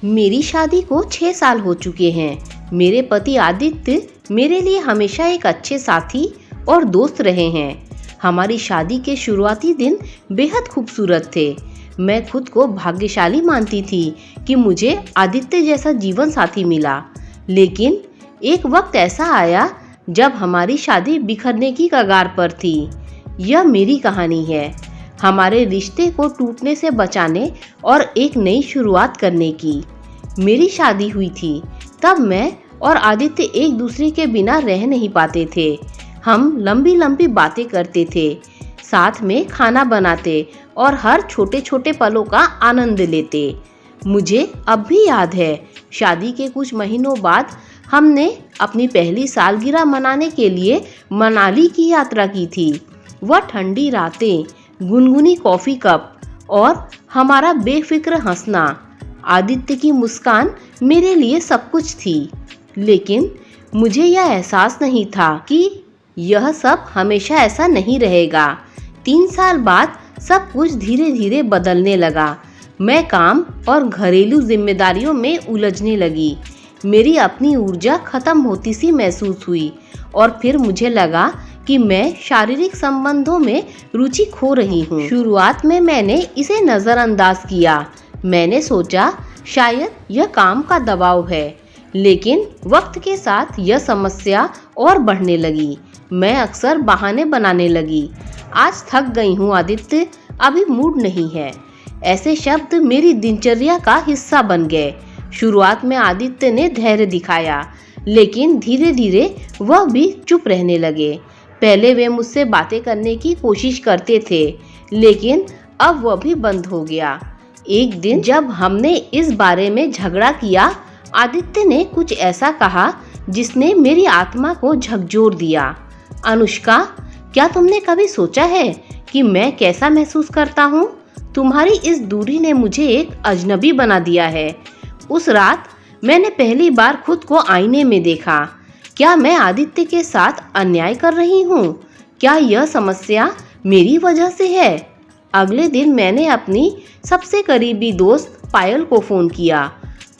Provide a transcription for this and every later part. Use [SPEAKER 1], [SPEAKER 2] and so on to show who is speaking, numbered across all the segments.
[SPEAKER 1] मेरी शादी को 6 साल हो चुके हैं। मेरे पति आदित्य मेरे लिए हमेशा एक अच्छे साथी और दोस्त रहे हैं। हमारी शादी के शुरुआती दिन बेहद खूबसूरत थे। मैं खुद को भाग्यशाली मानती थी कि मुझे आदित्य जैसा जीवन साथी मिला। लेकिन एक वक्त ऐसा आया जब हमारी शादी बिखरने की कगार पर थी। यह मेरी कहानी है, हमारे रिश्ते को टूटने से बचाने और एक नई शुरुआत करने की। मेरी शादी हुई थी तब मैं और आदित्य एक दूसरे के बिना रह नहीं पाते थे। हम लंबी लंबी बातें करते थे, साथ में खाना बनाते और हर छोटे छोटे पलों का आनंद लेते। मुझे अब भी याद है, शादी के कुछ महीनों बाद हमने अपनी पहली सालगिरह मनाने के लिए मनाली की यात्रा की थी। वह ठंडी रातें, गुनगुनी कॉफ़ी कप और हमारा बेफिक्र हंसना। आदित्य की मुस्कान मेरे लिए सब कुछ थी, लेकिन मुझे यह एहसास नहीं था कि यह सब हमेशा ऐसा नहीं रहेगा। 3 साल बाद सब कुछ धीरे धीरे बदलने लगा। मैं काम और घरेलू जिम्मेदारियों में उलझने लगी। मेरी अपनी ऊर्जा खत्म होती सी महसूस हुई और फिर मुझे लगा कि मैं शारीरिक संबंधों में रुचि खो रही हूँ। शुरुआत में मैंने इसे नज़रअंदाज किया। मैंने सोचा शायद यह काम का दबाव है, लेकिन वक्त के साथ यह समस्या और बढ़ने लगी। मैं अक्सर बहाने बनाने लगी। आज थक गई हूँ आदित्य, अभी मूड नहीं है। ऐसे शब्द मेरी दिनचर्या का हिस्सा बन गए। शुरुआत में आदित्य ने धैर्य दिखाया, लेकिन धीरे धीरे वह भी चुप रहने लगे। पहले वे मुझसे बातें करने की कोशिश करते थे, लेकिन अब वह भी बंद हो गया। एक दिन जब हमने इस बारे में झगड़ा किया, आदित्य ने कुछ ऐसा कहा जिसने मेरी आत्मा को झकझोर दिया। अनुष्का, क्या तुमने कभी सोचा है कि मैं कैसा महसूस करता हूँ? तुम्हारी इस दूरी ने मुझे एक अजनबी बना दिया है। उस रात मैंने पहली बार खुद को आईने में देखा। क्या मैं आदित्य के साथ अन्याय कर रही हूँ? क्या यह समस्या मेरी वजह से है? अगले दिन मैंने अपनी सबसे करीबी दोस्त पायल को फ़ोन किया।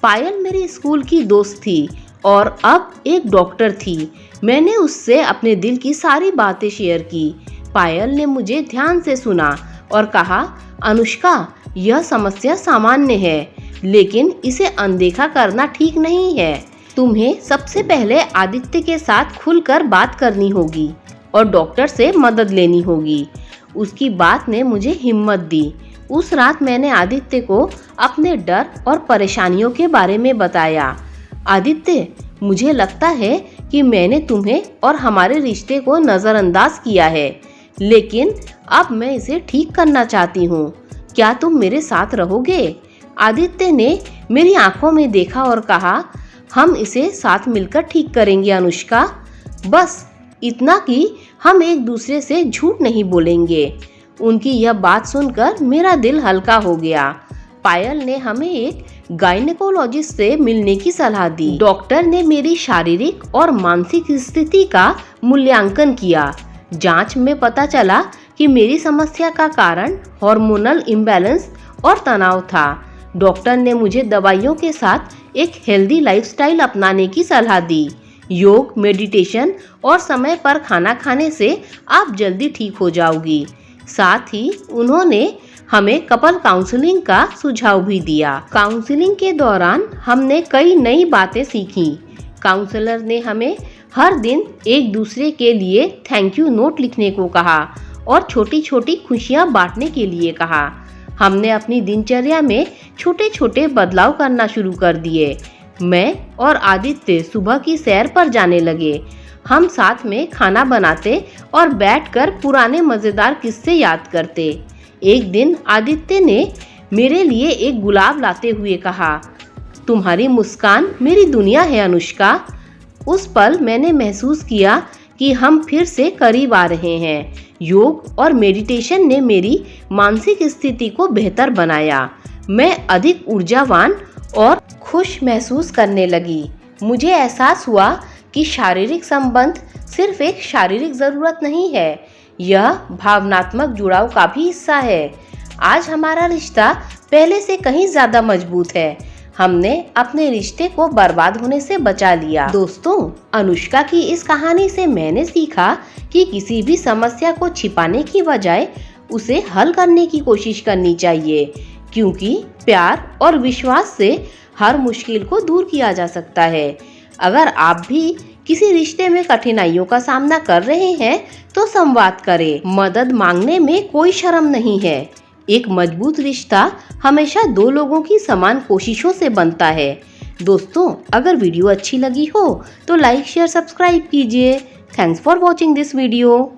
[SPEAKER 1] पायल मेरी स्कूल की दोस्त थी और अब एक डॉक्टर थी। मैंने उससे अपने दिल की सारी बातें शेयर की। पायल ने मुझे ध्यान से सुना और कहा, अनुष्का, यह समस्या सामान्य है, लेकिन इसे अनदेखा करना ठीक नहीं है। तुम्हें सबसे पहले आदित्य के साथ खुलकर बात करनी होगी और डॉक्टर से मदद लेनी होगी। उसकी बात ने मुझे हिम्मत दी। उस रात मैंने आदित्य को अपने डर और परेशानियों के बारे में बताया। आदित्य, मुझे लगता है कि मैंने तुम्हें और हमारे रिश्ते को नज़रअंदाज किया है, लेकिन अब मैं इसे ठीक करना चाहती हूँ। क्या तुम मेरे साथ रहोगे? आदित्य ने मेरी आंखों में देखा और कहा, हम इसे साथ मिलकर ठीक करेंगे अनुष्का। बस इतना कि हम एक दूसरे से झूठ नहीं बोलेंगे। उनकी यह बात सुनकर मेरा दिल हल्का हो गया। पायल ने हमें एक गायनेकोलॉजिस्ट से मिलने की सलाह दी। डॉक्टर ने मेरी शारीरिक और मानसिक स्थिति का मूल्यांकन किया। जांच में पता चला कि मेरी समस्या का कारण हार्मोनल इम्बैलेंस और तनाव था। डॉक्टर ने मुझे दवाइयों के साथ एक हेल्दी लाइफस्टाइल अपनाने की सलाह दी। योग, मेडिटेशन और समय पर खाना खाने से आप जल्दी ठीक हो जाओगी। साथ ही उन्होंने हमें कपल काउंसलिंग का सुझाव भी दिया। काउंसलिंग के दौरान हमने कई नई बातें सीखी। काउंसलर ने हमें हर दिन एक दूसरे के लिए थैंक यू नोट लिखने को कहा और छोटी छोटी खुशियां बांटने के लिए कहा। हमने अपनी दिनचर्या में छोटे छोटे बदलाव करना शुरू कर दिए। मैं और आदित्य सुबह की सैर पर जाने लगे। हम साथ में खाना बनाते और बैठकर पुराने मज़ेदार किस्से याद करते। एक दिन आदित्य ने मेरे लिए एक गुलाब लाते हुए कहा, तुम्हारी मुस्कान मेरी दुनिया है अनुष्का। उस पल मैंने महसूस किया कि हम फिर से करीब आ रहे हैं। योग और मेडिटेशन ने मेरी मानसिक स्थिति को बेहतर बनाया। मैं अधिक ऊर्जावान और खुश महसूस करने लगी। मुझे एहसास हुआ कि शारीरिक संबंध सिर्फ एक शारीरिक ज़रूरत नहीं है, यह भावनात्मक जुड़ाव का भी हिस्सा है। आज हमारा रिश्ता पहले से कहीं ज़्यादा मजबूत है। हमने अपने रिश्ते को बर्बाद होने से बचा लिया। दोस्तों, अनुष्का की इस कहानी से मैंने सीखा कि किसी भी समस्या को छिपाने की बजाय उसे हल करने की कोशिश करनी चाहिए, क्योंकि प्यार और विश्वास से हर मुश्किल को दूर किया जा सकता है। अगर आप भी किसी रिश्ते में कठिनाइयों का सामना कर रहे हैं तो संवाद करें। मदद मांगने में कोई शर्म नहीं है। एक मजबूत रिश्ता हमेशा दो लोगों की समान कोशिशों से बनता है। दोस्तों, अगर वीडियो अच्छी लगी हो तो लाइक शेयर सब्सक्राइब कीजिए। Thanks for watching this video.